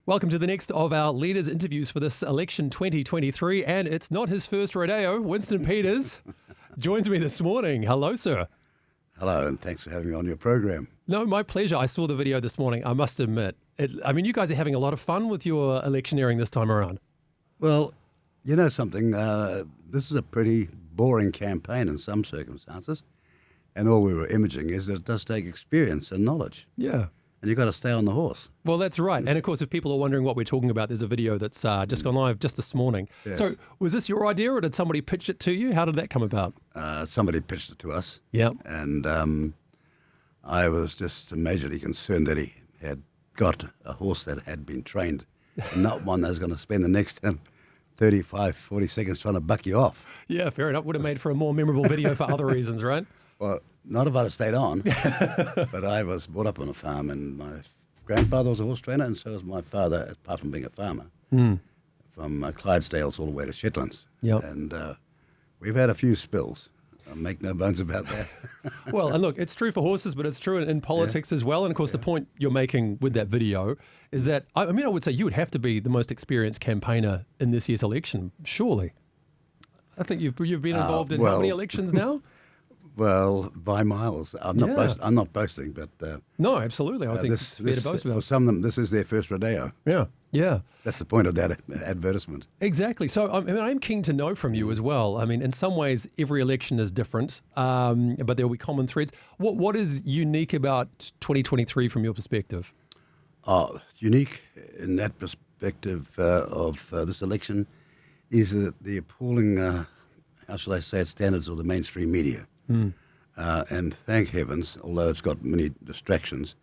Welcome to the next of our leaders' interviews for this election 2023, and it's not his first rodeo. Winston Peters joins me this morning. Hello, sir. Hello, and thanks for having me on your program. No, my pleasure. I saw the video this morning, I must admit. You guys are having a lot of fun with your electioneering this time around. Well, you know something, this is a pretty boring campaign in some circumstances, and all we were imaging is that it does take experience and knowledge. Yeah. And you've got to stay on the horse. Well, that's right. And of course, if people are wondering what we're talking about, there's a video that's just gone live just this morning. Yes. So was this your idea or did somebody pitch it to you? How did that come about? Somebody pitched it to us. Yeah. And I was just majorly concerned that he had got a horse that had been trained, not one that's going to spend the next 35, 40 seconds trying to buck you off. Yeah, fair enough. Would have made for a more memorable video for other reasons, right? Well, not if I'd have stayed on, but I was brought up on a farm, and my grandfather was a horse trainer, and so was my father, apart from being a farmer, from Clydesdales all the way to Shetlands. Yep. And we've had a few spills. I'll make no bones about that. Well, and look, it's true for horses, but it's true in politics as well. And of course, the point you're making with that video is that, I would say you would have to be the most experienced campaigner in this year's election, surely. I think you've been involved in how many elections now? Well, by miles. I'm not boasting, but no, absolutely. I think it's fair to boast about. For some of them, this is their first rodeo. Yeah, yeah. That's the point of that advertisement. Exactly. So I'm keen to know from you as well. In some ways, every election is different, but there will be common threads. What is unique about 2023 from your perspective? Unique in that perspective of this election is that the appalling, how shall I say it, standards of the mainstream media. And thank heavens, although it's got many distractions,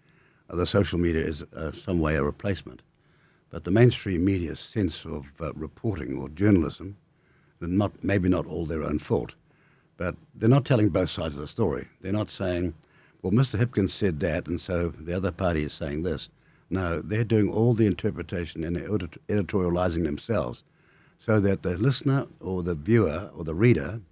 the social media is some way a replacement. But the mainstream media's sense of reporting or journalism, and maybe not all their own fault, but they're not telling both sides of the story. They're not saying, well, Mr. Hipkins said that, and so the other party is saying this. No, they're doing all the interpretation and editorializing themselves so that the listener or the viewer or the reader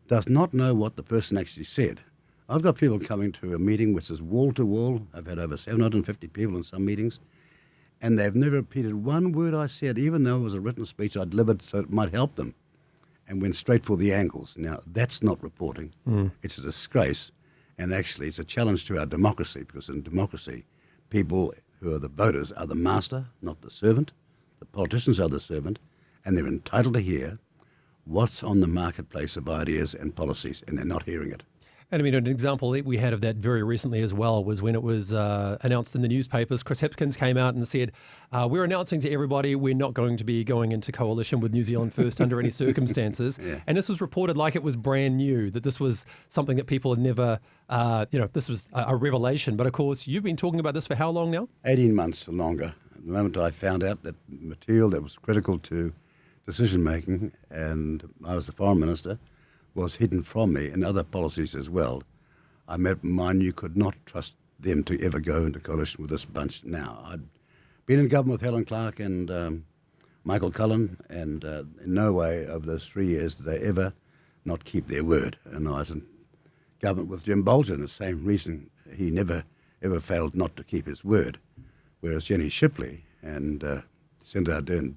does not know what the person actually said. I've got people coming to a meeting which is wall to wall. I've had over 750 people in some meetings, and they've never repeated one word I said, even though it was a written speech I delivered so it might help them, and went straight for the angles. Now, that's not reporting. It's a disgrace, and actually it's a challenge to our democracy, because in democracy, people who are the voters are the master, not the servant. The politicians are the servant, and they're entitled to hear what's on the marketplace of ideas and policies, and they're not hearing it. And an example that we had of that very recently as well was when it was announced in the newspapers. Chris Hipkins came out and said, we're announcing to everybody we're not going to be going into coalition with New Zealand First under any circumstances. Yeah. And this was reported like it was brand new, that this was something that people had never, this was a revelation. But of course, you've been talking about this for how long now? 18 months or longer. The moment I found out that material that was critical to decision-making, and I was the foreign minister, was hidden from me, and other policies as well. I made mine you could not trust them to ever go into coalition with this bunch now. I'd been in government with Helen Clark and Michael Cullen, and in no way over those 3 years did they ever not keep their word. And I was in government with Jim Bolger, and the same reason he never ever failed not to keep his word. Whereas Jenny Shipley and Senator Ardern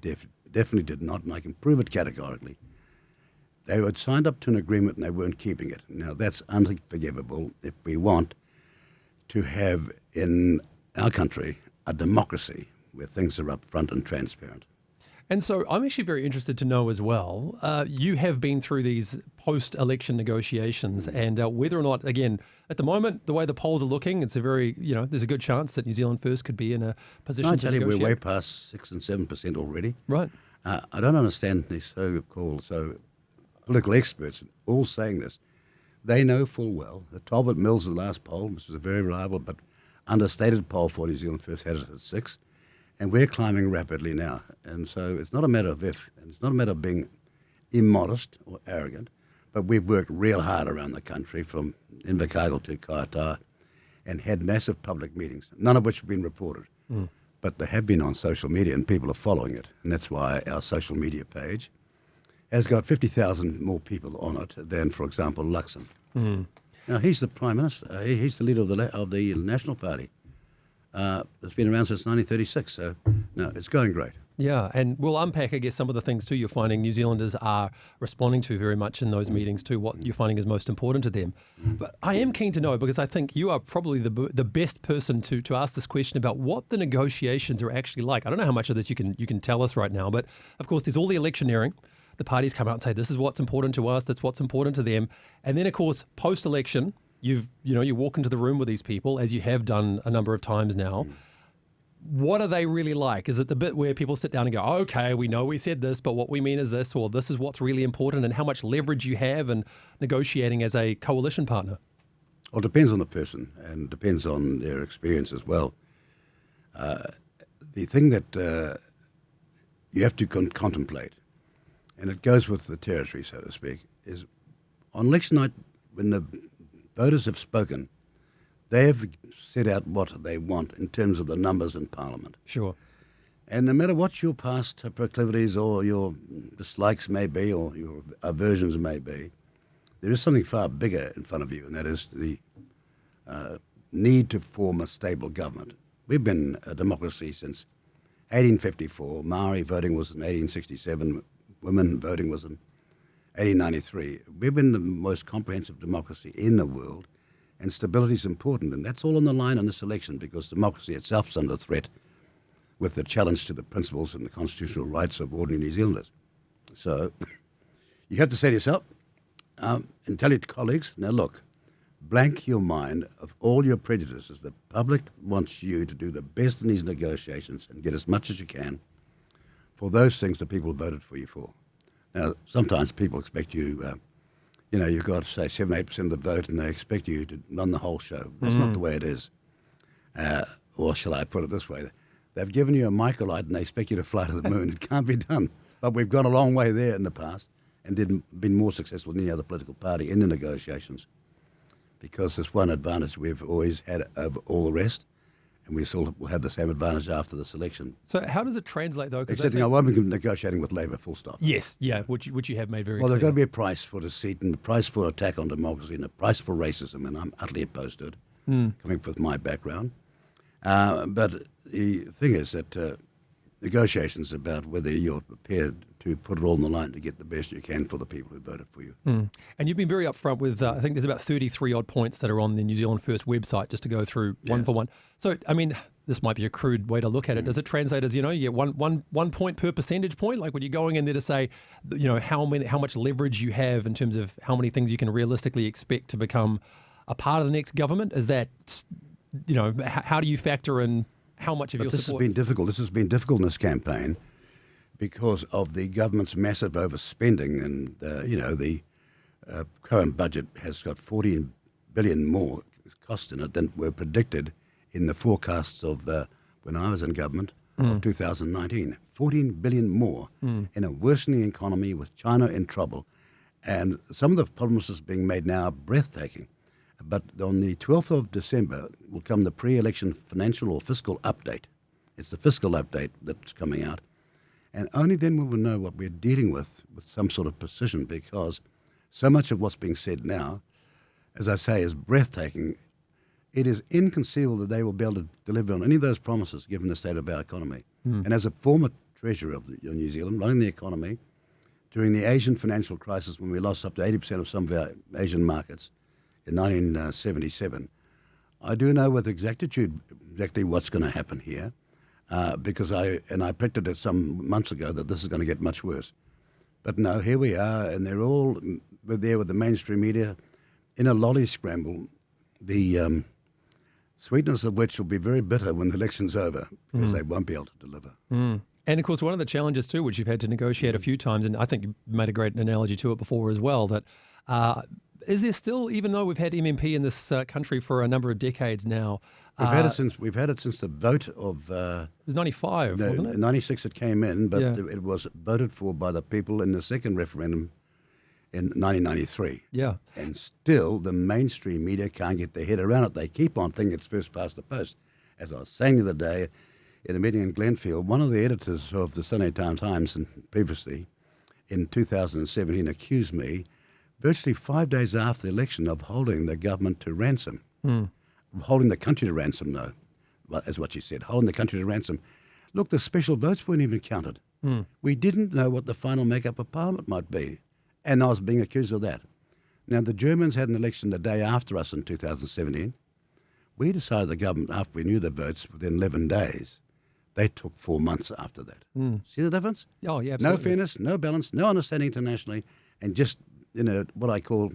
definitely did not, and I can prove it categorically. They had signed up to an agreement and they weren't keeping it. Now, that's unforgivable if we want to have in our country a democracy where things are up front and transparent. And so I'm actually very interested to know as well, you have been through these post-election negotiations and whether or not, again, at the moment, the way the polls are looking, it's a very, there's a good chance that New Zealand First could be in a position to negotiate. We're way past 6 and 7% already. Right. I don't understand these so-called political experts all saying this. They know full well that Talbot Mills' last poll, which was a very reliable but understated poll for New Zealand First, had it at 6. And we're climbing rapidly now. And so it's not a matter of if, and it's not a matter of being immodest or arrogant, but we've worked real hard around the country from Invercargill to Kaitaia and had massive public meetings, none of which have been reported. But they have been on social media and people are following it. And that's why our social media page has got 50,000 more people on it than, for example, Luxon. Now, he's the Prime Minister. He's the leader of the National Party. It's been around since 1936, so No, it's going great. Yeah, and we'll unpack, I guess, some of the things too you're finding New Zealanders are responding to very much in those meetings too, what you're finding is most important to them. But I am keen to know, because I think you are probably the best person to ask this question about what the negotiations are actually like. I don't know how much of this you can tell us right now, but of course there's all the electioneering. The parties come out and say, this is what's important to us, that's what's important to them. And then, of course, post-election, you walk into the room with these people, as you have done a number of times now. What are they really like? Is it the bit where people sit down and go, okay, we know we said this, but what we mean is this, or this is what's really important, and how much leverage you have in negotiating as a coalition partner? Well, it depends on the person and depends on their experience as well. The thing that you have to contemplate, and it goes with the territory, so to speak, is on election night, when the voters have spoken, they have set out what they want in terms of the numbers in Parliament. Sure. And no matter what your past proclivities or your dislikes may be or your aversions may be, there is something far bigger in front of you, and that is the need to form a stable government. We've been a democracy since 1854. Maori voting was in 1867. Women voting was in 1893. We've been the most comprehensive democracy in the world. And stability is important, and that's all on the line on this election, because democracy itself is under threat with the challenge to the principles and the constitutional rights of ordinary New Zealanders. So you have to say to yourself and tell your colleagues, now look, blank your mind of all your prejudices. The public wants you to do the best in these negotiations and get as much as you can for those things that people voted for you for. Now, sometimes people expect you... you've got, say, 7-8% of the vote, and they expect you to run the whole show. That's not the way it is. Or shall I put it this way? They've given you a microlight, and they expect you to fly to the moon. It can't be done. But we've gone a long way there in the past and been more successful than any other political party in the negotiations, because there's one advantage we've always had over all the rest, and we still will have the same advantage after this election. So how does it translate, though? Except I won't be negotiating with Labour, full stop. Yes, yeah, which you have made very clear. Well, there's got to be a price for deceit and a price for attack on democracy and a price for racism, and I'm utterly opposed to it, coming with my background. But the thing is that negotiations about whether you're prepared to put it all on the line to get the best you can for the people who voted for you. And you've been very upfront with, I think there's about 33 odd points that are on the New Zealand First website, just to go through one for one. So, I mean, this might be a crude way to look at it. Does it translate as, you get one point per percentage point? Like when you're going in there to say, how much leverage you have in terms of how many things you can realistically expect to become a part of the next government? Is that, how do you factor in how much of your support? This has been difficult. This has been difficult in this campaign because of the government's massive overspending, and the current budget has got 14 billion more cost in it than were predicted in the forecasts of when I was in government of 2019. 14 billion more in a worsening economy with China in trouble, and some of the promises being made now are breathtaking. But on the 12th of December will come the pre-election financial or fiscal update. It's the fiscal update that's coming out. And only then will we know what we're dealing with some sort of precision, because so much of what's being said now, as I say, is breathtaking. It is inconceivable that they will be able to deliver on any of those promises given the state of our economy. And as a former treasurer of New Zealand, running the economy, during the Asian financial crisis when we lost up to 80% of some of our Asian markets in 1977, I do know with exactitude exactly what's going to happen here. Because I predicted it some months ago that this is going to get much worse. But no, here we are, and they're all there with the mainstream media in a lolly scramble, the sweetness of which will be very bitter when the election's over, because they won't be able to deliver. And of course, one of the challenges too, which you've had to negotiate a few times, and I think you made a great analogy to it before as well, that is there still, even though we've had MMP in this country for a number of decades now, we've had it since the vote of it was 95, wasn't it? 96 it came in, but it was voted for by the people in the second referendum in 1993. Yeah. And still the mainstream media can't get their head around it. They keep on thinking it's first past the post. As I was saying the other day in a meeting in Glenfield, one of the editors of the Sunday Times and previously in 2017 accused me virtually 5 days after the election of holding the government to ransom. Holding the country to ransom, though, is what she said. Holding the country to ransom. Look, the special votes weren't even counted. We didn't know what the final makeup of Parliament might be, and I was being accused of that. Now, the Germans had an election the day after us in 2017. We decided the government, after we knew the votes within 11 days, they took 4 months after that. See the difference? Oh, yeah, No absolutely. fairness, no balance, no understanding internationally, and just, what I call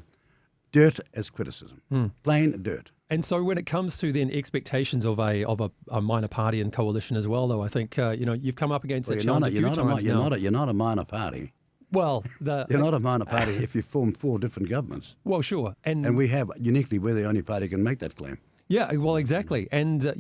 dirt as criticism. Plain dirt. And so when it comes to then expectations of a minor party and coalition as well, though, I think, you've come up against that challenge a few times now. You're not a minor party. Well, You're not a minor party if you form 4 different governments. well, sure. And we have, uniquely, we're the only party who can make that claim. Yeah, well, exactly. And,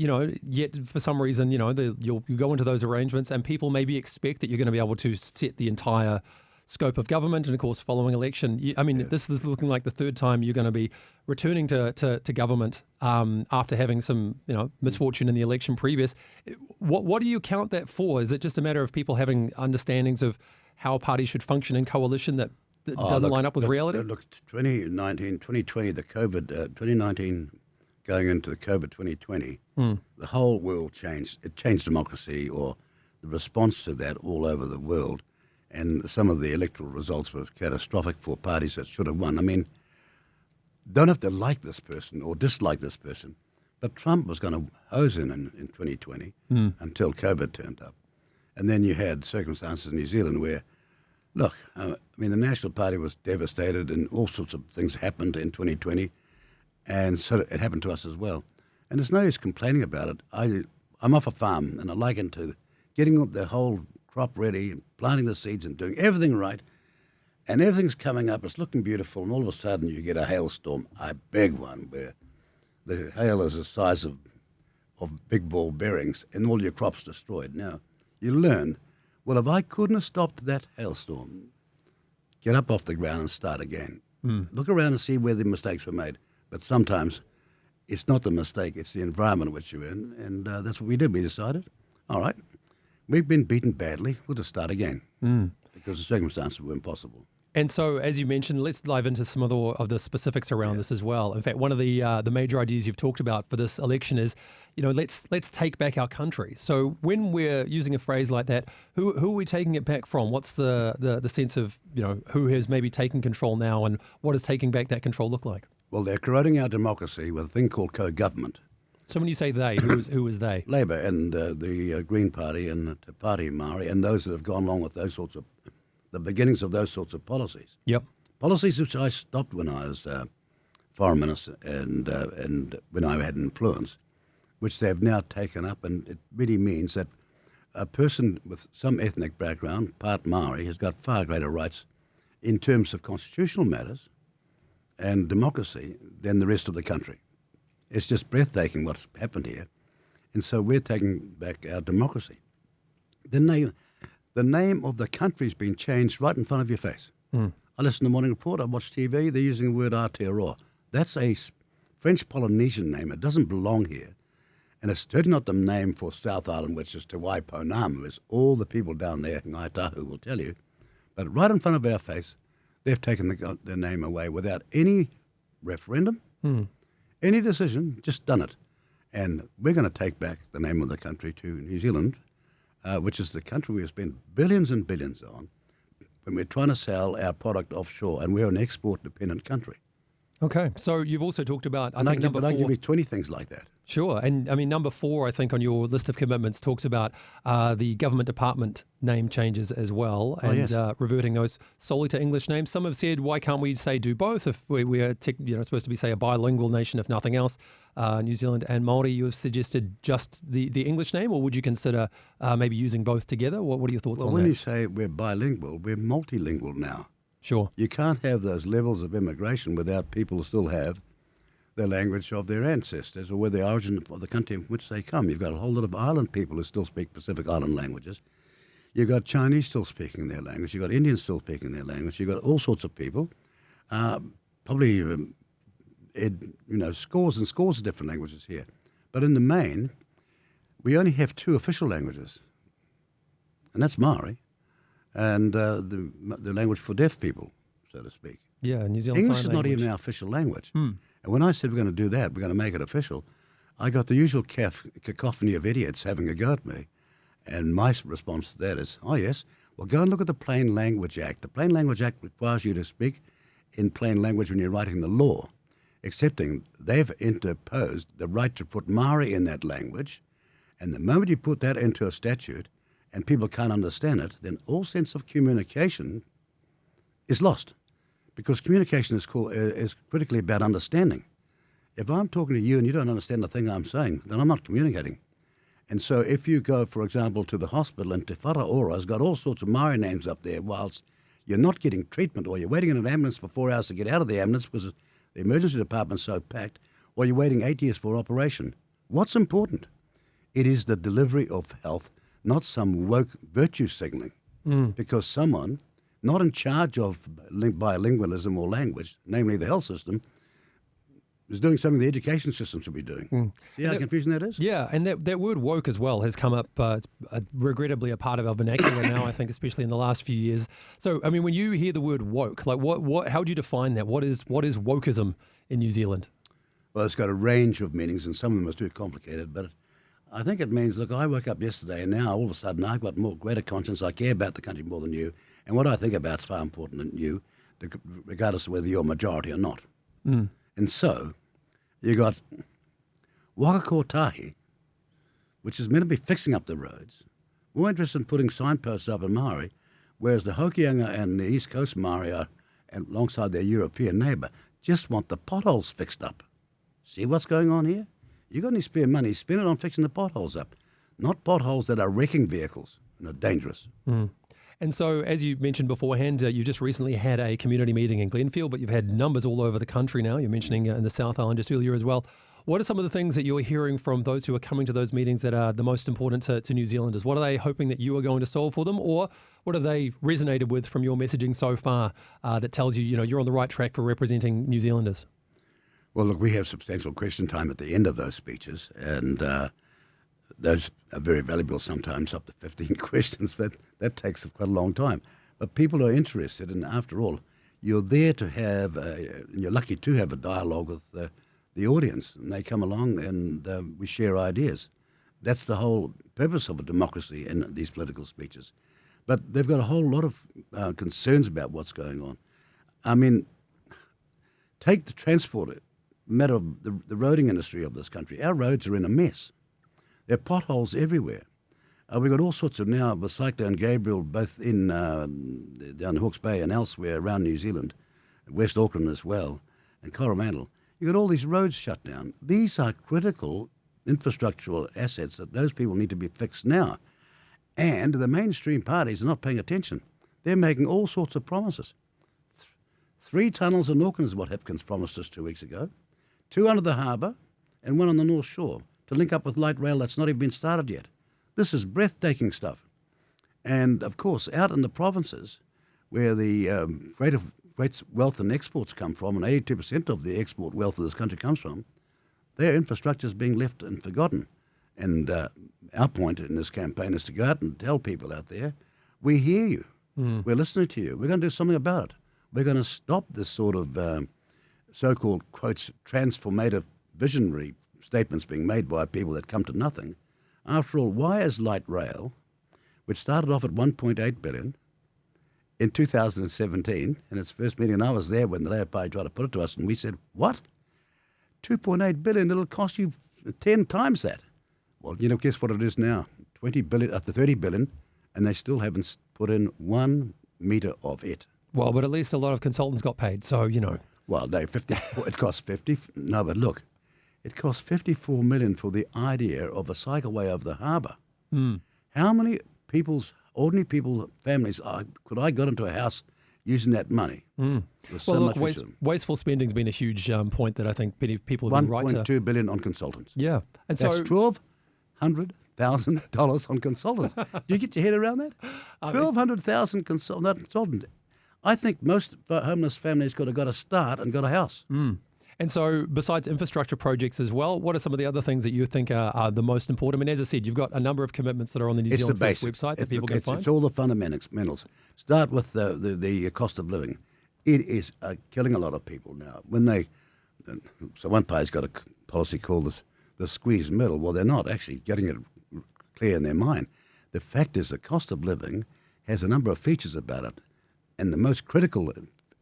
yet for some reason, you go into those arrangements and people maybe expect that you're going to be able to set the entire scope of government. And, of course, following election, this is looking like the third time you're going to be returning to government after having some, misfortune in the election previous. What do you count that for? Is it just a matter of people having understandings of how parties should function in coalition that doesn't line up with reality? Look, 2020, the COVID, 2019 going into the COVID 2020, the whole world changed. It changed democracy or the response to that all over the world. And some of the electoral results were catastrophic for parties that should have won. I mean, don't have to like this person or dislike this person, but Trump was going to hose in 2020 until COVID turned up. And then you had circumstances in New Zealand where, look, the National Party was devastated and all sorts of things happened in 2020. And so it happened to us as well. And there's no use complaining about it. I'm off a farm and I liken to getting the whole crop ready, planting the seeds and doing everything right. And everything's coming up, it's looking beautiful, and all of a sudden you get a hailstorm, a big one, where the hail is the size of big ball bearings and all your crops destroyed. Now, you learn, well, if I couldn't have stopped that hailstorm, get up off the ground and start again. Look around and see where the mistakes were made. But sometimes it's not the mistake, it's the environment which you're in. And that's what we did. We decided, all right, we've been beaten badly, we'll just start again. Because the circumstances were impossible. And so, as you mentioned, let's dive into some of the specifics around this as well. In fact, one of the major ideas you've talked about for this election is, let's take back our country. So when we're using a phrase like that, who are we taking it back from? What's the sense of, who has maybe taken control now, and what does taking back that control look like? Well, they're corroding our democracy with a thing called co-government. So when you say they, who is they? Labour and the Green Party and Te Pāti Māori and those that have gone along with those sorts of, the beginnings of those sorts of policies. Yep. Policies which I stopped when I was foreign minister and when I had influence, which they have now taken up, and it really means that a person with some ethnic background, part Maori, has got far greater rights in terms of constitutional matters and democracy than the rest of the country. It's just breathtaking what's happened here. And so we're taking back our democracy. The name of the country's been changed right in front of your face. I listen to the Morning Report, I watch TV, they're using the word Aotearoa. That's a French Polynesian name. It doesn't belong here. And it's certainly not the name for South Island, which is Te Waipounama, as all the people down there, Ngai Tahu, will tell you. But right in front of our face, they've taken their name away without any referendum, any decision, just done it. And we're going to take back the name of the country to New Zealand, which is the country we've spent billions and billions on, when we're trying to sell our product offshore, and we're an export-dependent country. Okay, so you've also talked about, I think, number 4. I give you 20 things like that. Sure, and I mean, number 4, I think, on your list of commitments talks about the government department name changes as well, and reverting those solely to English names. Some have said, why can't we do both if we are supposed to be, say, a bilingual nation, if nothing else? New Zealand and Māori, you have suggested just the English name, or would you consider maybe using both together? What are your thoughts on that? Well, when you say we're bilingual, we're multilingual now. Sure. You can't have those levels of immigration without people who still have the language of their ancestors or where the origin of the country from which they come. You've got a whole lot of island people who still speak Pacific Island languages. You've got Chinese still speaking their language. You've got Indians still speaking their language. You've got all sorts of people, probably scores and scores of different languages here. But in the main, we only have 2 official languages, and that's Maori and the language for deaf people, so to speak. Yeah, New Zealand English Sign is not Language. even our official language. And when I said we're going to do that, we're going to make it official, I got the usual cacophony of idiots having a go at me. And my response to that is, oh yes, well go and look at the Plain Language Act. The Plain Language Act requires you to speak in plain language when you're writing the law, excepting they've interposed the right to put Maori in that language, and the moment you put that into a statute and people can't understand it, then all sense of communication is lost, because communication is critically about understanding. If I'm talking to you and you don't understand the thing I'm saying, then I'm not communicating. And so if you go, for example, to the hospital and Te Wharaora has got all sorts of Maori names up there whilst you're not getting treatment, or you're waiting in an ambulance for 4 hours to get out of the ambulance because the emergency department's so packed, or you're waiting 8 years for operation. What's important? It is the delivery of health, not some woke virtue signaling. Because someone not in charge of bilingualism or language, namely the health system, is doing something the education system should be doing. See how confusing that is? Yeah, and that word woke as well has come up, it's regrettably a part of our vernacular now, I think, especially in the last few years. So, I mean, when you hear the word woke, like how do you define that? What is wokeism in New Zealand? Well, it's got a range of meanings, and some of them are too complicated, but I think it means, look, I woke up yesterday and now all of a sudden I've got greater conscience, I care about the country more than you, and what I think about is far important than you, regardless of whether you're majority or not. And so, you got waka kotahi, which is meant to be fixing up the roads, more interested in putting signposts up in Maori, whereas the Hokianga and the East Coast Maori are, alongside their European neighbour, just want the potholes fixed up. See what's going on here? You got any spare money, spend it on fixing the potholes up, not potholes that are wrecking vehicles and are dangerous. And so, as you mentioned beforehand, you just recently had a community meeting in Glenfield, but you've had numbers all over the country now. You're mentioning in the South Island just earlier as well. What are some of the things that you're hearing from those who are coming to those meetings that are the most important to New Zealanders? What are they hoping that you are going to solve for them, or what have they resonated with from your messaging so far that tells you, you're on the right track for representing New Zealanders? Well, look, we have substantial question time at the end of those speeches, and those are very valuable, sometimes up to 15 questions, but that takes quite a long time. But people are interested, and after all, you're there to have, you're lucky to have a dialogue with the audience, and they come along and we share ideas. That's the whole purpose of a democracy in these political speeches. But they've got a whole lot of concerns about what's going on. I mean, take the transport matter of the roading industry of this country. Our roads are in a mess. There are potholes everywhere. We've got all sorts of now, with Cyclone Gabriel, both in down Hawke's Bay and elsewhere around New Zealand, West Auckland as well, and Coromandel. You've got all these roads shut down. These are critical infrastructural assets that those people need to be fixed now. And the mainstream parties are not paying attention. They're making all sorts of promises. 3 tunnels in Auckland is what Hipkins promised us 2 weeks ago. 2 under the harbour and 1 on the North Shore to link up with light rail that's not even been started yet. This is breathtaking stuff. And, of course, out in the provinces where the great wealth and exports come from, and 82% of the export wealth of this country comes from, their infrastructure is being left and forgotten. And our point in this campaign is to go out and tell people out there, we hear you. We're listening to you. We're going to do something about it. We're going to stop this sort of so-called, quotes, transformative visionary statements being made by people that come to nothing. After all, why is light rail, which started off at $1.8 billion in 2017, in its first meeting, and I was there when the Labour Party tried to put it to us, and we said, what? $2.8 billion, it'll cost you 10 times that. Well, guess what it is now? 20 billion, up to 30 billion, and they still haven't put in 1 metre of it. Well, but at least a lot of consultants got paid, so, Well, it cost 50. No, but look, it cost 54 million for the idea of a cycleway over the harbour. How many ordinary people, families, could I got into a house using that money? Well, look, wasteful spending's been a huge point that I think people have been right to. $1.2 billion on consultants. Yeah, and that's $1,200,000 on consultants. Do you get your head around that? $1,200,000 consultant. I think most homeless families could have got a start and got a house. And so besides infrastructure projects as well, what are some of the other things that you think are the most important? I mean, as I said, you've got a number of commitments that are on the New Zealand First website that people can find. It's all the fundamentals. Start with the cost of living. It is killing a lot of people now. So one party's got a policy called the squeeze middle. Well, they're not actually getting it clear in their mind. The fact is the cost of living has a number of features about it. And the most critical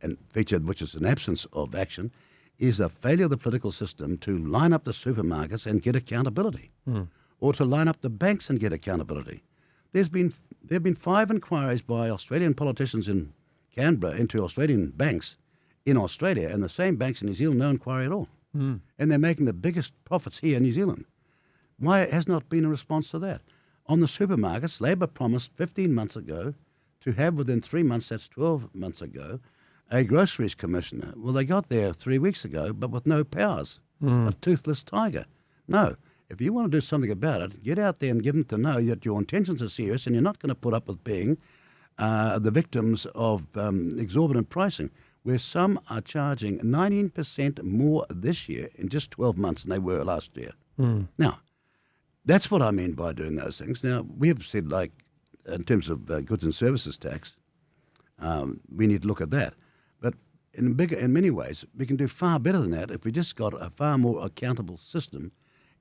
and feature, which is an absence of action, is a failure of the political system to line up the supermarkets and get accountability, or to line up the banks and get accountability. There have been 5 inquiries by Australian politicians in Canberra into Australian banks in Australia, and the same banks in New Zealand no inquiry at all. And they're making the biggest profits here in New Zealand. Why has not been a response to that? On the supermarkets, Labor promised 15 months ago to have within 3 months, that's 12 months ago, a groceries commissioner. Well, they got there 3 weeks ago, but with no powers, a toothless tiger. No, if you want to do something about it, get out there and give them to know that your intentions are serious and you're not going to put up with being the victims of exorbitant pricing, where some are charging 19% more this year in just 12 months than they were last year. Now, that's what I mean by doing those things. Now, we have said, like, in terms of goods and services tax, we need to look at that. But in many ways, we can do far better than that if we just got a far more accountable system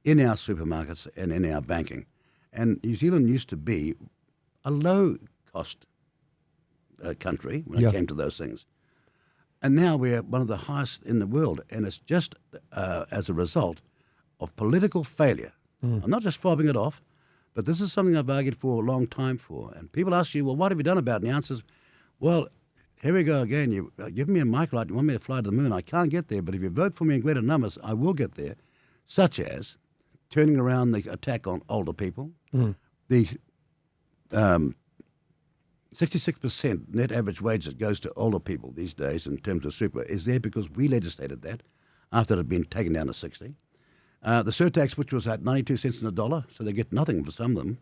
in our supermarkets and in our banking. And New Zealand used to be a low-cost country when it came to those things. And now we're one of the highest in the world, and it's just as a result of political failure. I'm not just fobbing it off, but this is something I've argued for a long time for. And people ask you, well, what have you done about it? And the answer is, well, here we go again. You give me a microlight, you want me to fly to the moon. I can't get there, but if you vote for me in greater numbers, I will get there, such as turning around the attack on older people. The 66% net average wage that goes to older people these days in terms of super is there because we legislated that after it had been taken down to 60. The surtax, which was at 92 cents on the dollar, so they get nothing for some of them,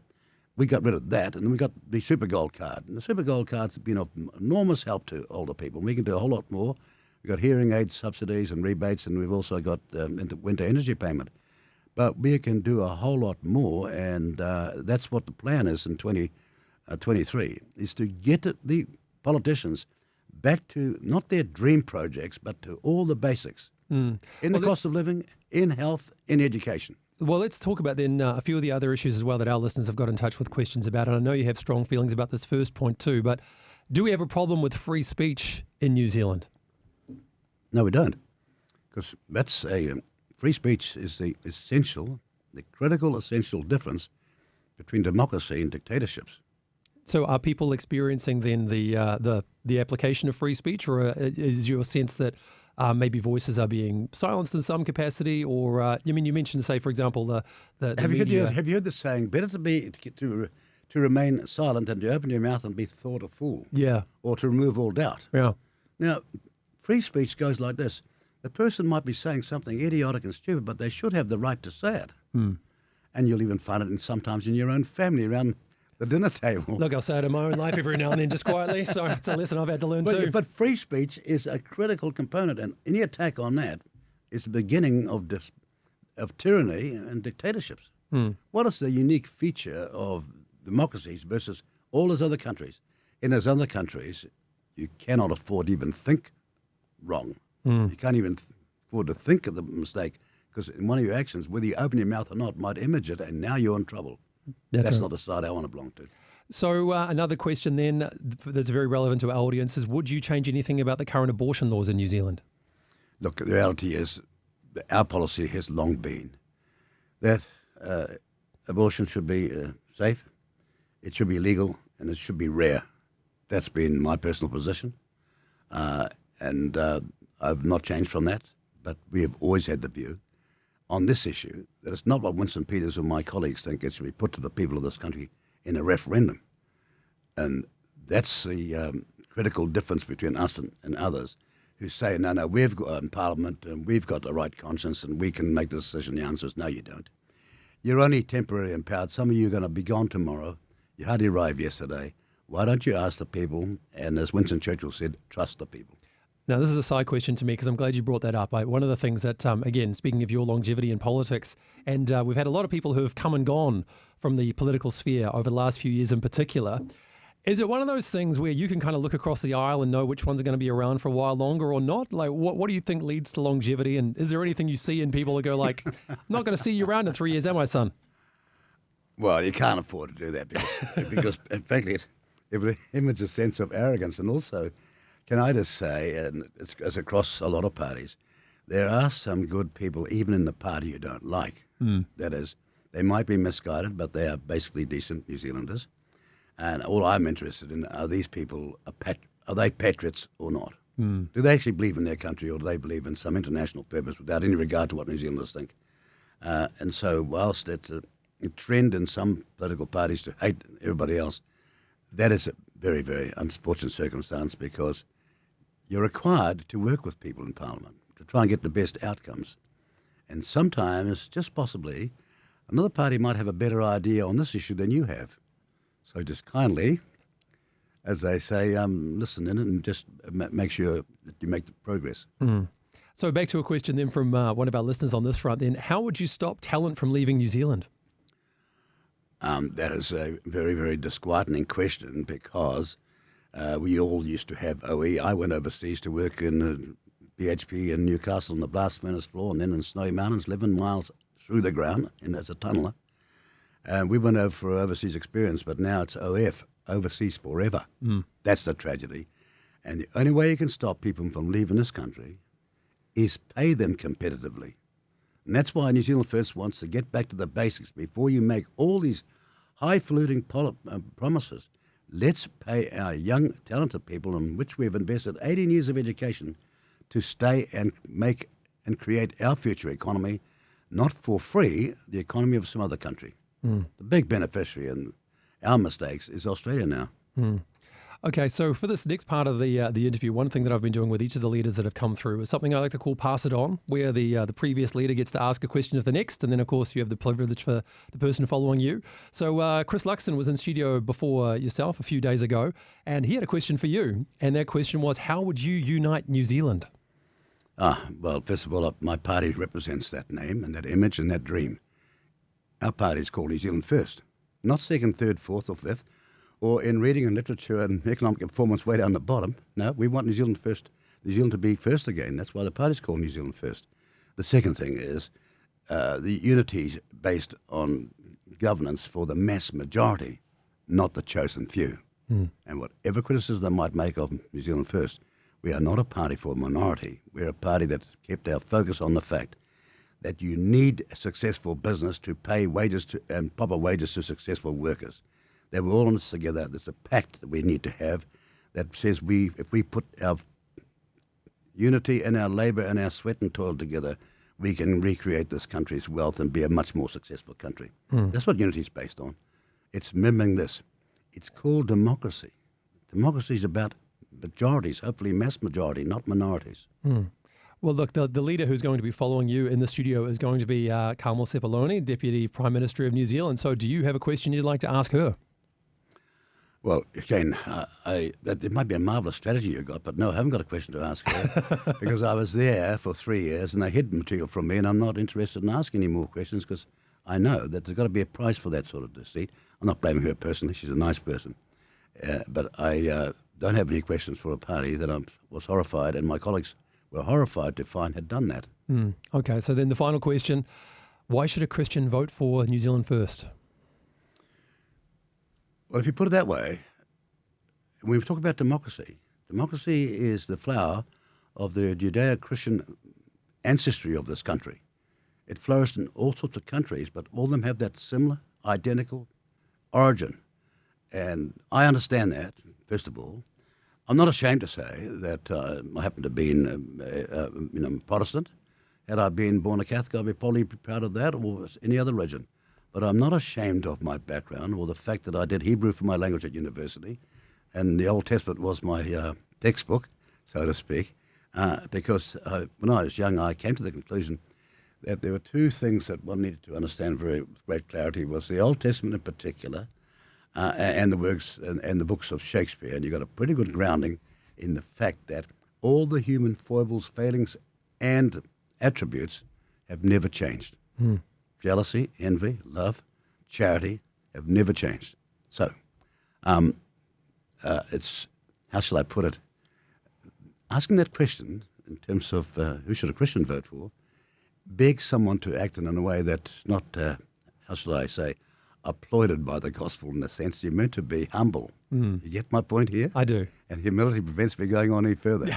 we got rid of that, and then we got the Super Gold card. And the Super Gold card's been of enormous help to older people. We can do a whole lot more. We've got hearing aid subsidies and rebates, and we've also got winter energy payment. But we can do a whole lot more, and that's what the plan is in 2023, is to get the politicians back to not their dream projects, but to all the basics. In the cost of living, in health, in education. Well, let's talk about then a few of the other issues as well that our listeners have got in touch with questions about. And I know you have strong feelings about this first point too, but do we have a problem with free speech in New Zealand? No, we don't. Because that's free speech is the critical essential difference between democracy and dictatorships. So are people experiencing then the application of free speech, or is your sense that maybe voices are being silenced in some capacity? Or you mentioned, say, for example, the media. Have you heard the saying, better to remain silent than to open your mouth and be thought a fool? Yeah. Or to remove all doubt. Yeah. Now, free speech goes like this. The person might be saying something idiotic and stupid, but they should have the right to say it. And you'll even find it sometimes in your own family around the dinner table. Look, I'll say it in my own life every now and then, just quietly. So it's a lesson I've had to learn too. But free speech is a critical component, and any attack on that is the beginning of tyranny and dictatorships. What is the unique feature of democracies versus all those other countries? In those other countries, you cannot afford to even think wrong. You can't even afford to think of the mistake, because in one of your actions, whether you open your mouth or not, might image it, and now you're in trouble. That's not the side I want to belong to. So another question then that's very relevant to our audience is, would you change anything about the current abortion laws in New Zealand? Look, the reality is that our policy has long been that abortion should be safe, it should be legal, and it should be rare. That's been my personal position, and I've not changed from that, but we have always had the view on this issue that it's not what Winston Peters or my colleagues think. It should be put to the people of this country in a referendum. And that's the critical difference between us and others who say, no, we've got in Parliament and we've got the right conscience and we can make the decision. The answer is no, you don't. You're only temporarily empowered. Some of you are going to be gone tomorrow. You hardly arrived yesterday. Why don't you ask the people? And as Winston Churchill said, trust the people. Now, this is a side question to me because I'm glad you brought that up. One of the things that, again, speaking of your longevity in politics, and we've had a lot of people who have come and gone from the political sphere over the last few years in particular. Is it one of those things where you can kind of look across the aisle and know which ones are going to be around for a while longer or not? Like, what do you think leads to longevity? And is there anything you see in people that go like, I'm not going to see you around in 3 years, am I, son? Well, you can't afford to do that because frankly, it would image a sense of arrogance. And also, can I just say, and it's across a lot of parties, there are some good people, even in the party you don't like. That is, they might be misguided, but they are basically decent New Zealanders. And all I'm interested in are these people, are they patriots or not? Do they actually believe in their country, or do they believe in some international purpose without any regard to what New Zealanders think? And so whilst it's a trend in some political parties to hate everybody else, that is a very, very unfortunate circumstance, because you're required to work with people in Parliament to try and get the best outcomes. And sometimes, just possibly, another party might have a better idea on this issue than you have. So just kindly, as they say, listen in and just make sure that you make the progress. So back to a question then from one of our listeners on this front then. How would you stop talent from leaving New Zealand? That is a very, very disquieting question, because we all used to have OE. I went overseas to work in the BHP in Newcastle on the blast furnace floor, and then in Snowy Mountains, 11 miles through the ground and as a tunneler. And we went over for overseas experience, but now it's OF, overseas forever. That's the tragedy. And the only way you can stop people from leaving this country is pay them competitively. And that's why New Zealand First wants to get back to the basics. Before you make all these highfalutin promises, let's pay our young, talented people, in which we've invested 18 years of education, to stay and make and create our future economy, not for free, the economy of some other country. The big beneficiary in our mistakes is Australia now. Okay, so for this next part of the interview, one thing that I've been doing with each of the leaders that have come through is something I like to call Pass It On, where the previous leader gets to ask a question of the next, and then, of course, you have the privilege for the person following you. So Chris Luxon was in studio before yourself a few days ago, and he had a question for you, and that question was, how would you unite New Zealand? Well, first of all, my party represents that name and that image and that dream. Our party is called New Zealand First, not second, third, fourth or fifth, or in reading and literature and economic performance way down the bottom. No, we want New Zealand first, New Zealand to be first again. That's why the party's called New Zealand First. The second thing is the unity based on governance for the mass majority, not the chosen few. And whatever criticism they might make of New Zealand First, we are not a party for a minority. We're a party that kept our focus on the fact that you need a successful business to pay wages and proper wages to successful workers. That we're all in this together. There's a pact that we need to have that says if we put our unity and our labour and our sweat and toil together, we can recreate this country's wealth and be a much more successful country. That's what unity is based on. It's remembering this. It's called democracy. Democracy is about majorities, hopefully mass majority, not minorities. Well, look, the leader who's going to be following you in the studio is going to be Carmel Cipolloni, Deputy Prime Minister of New Zealand. So do you have a question you'd like to ask her? Well, again, it might be a marvellous strategy you've got, but no, I haven't got a question to ask her because I was there for 3 years and they hid material from me, and I'm not interested in asking any more questions because I know that there's got to be a price for that sort of deceit. I'm not blaming her personally. She's a nice person. But I don't have any questions for a party that I was horrified, and my colleagues were horrified to find had done that. Okay, so then the final question, why should a Christian vote for New Zealand First? Well, if you put it that way, when we talk about democracy, democracy is the flower of the Judeo-Christian ancestry of this country. It flourished in all sorts of countries, but all of them have that similar, identical origin. And I understand that, first of all. I'm not ashamed to say that I happen to be Protestant. Had I been born a Catholic, I'd be probably proud of that, or any other religion. But I'm not ashamed of my background or the fact that I did Hebrew for my language at university, and the Old Testament was my textbook, so to speak, because when I was young, I came to the conclusion that there were two things that one needed to understand with great clarity, was the Old Testament in particular, and the works and the books of Shakespeare. And you got a pretty good grounding in the fact that all the human foibles, failings, and attributes have never changed. Jealousy, envy, love, charity have never changed. So, it's, how shall I put it, asking that question in terms of who should a Christian vote for, begs someone to act in a way that's not, how shall I say, applauded by the gospel in the sense you're meant to be humble. You get my point here? I do. And humility prevents me going on any further.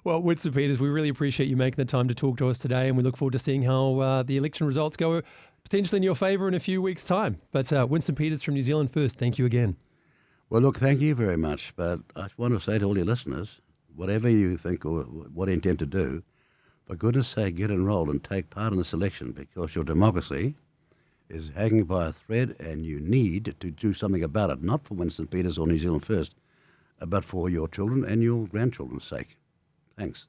Well, Winston Peters, we really appreciate you making the time to talk to us today, and we look forward to seeing how the election results go, potentially in your favour in a few weeks' time. But Winston Peters from New Zealand First, thank you again. Well, look, thank you very much. But I want to say to all your listeners, whatever you think or what you intend to do, for goodness sake, get enrolled and take part in this election, because your democracy is hanging by a thread and you need to do something about it, not for Winston Peters or New Zealand First, but for your children and your grandchildren's sake. Thanks.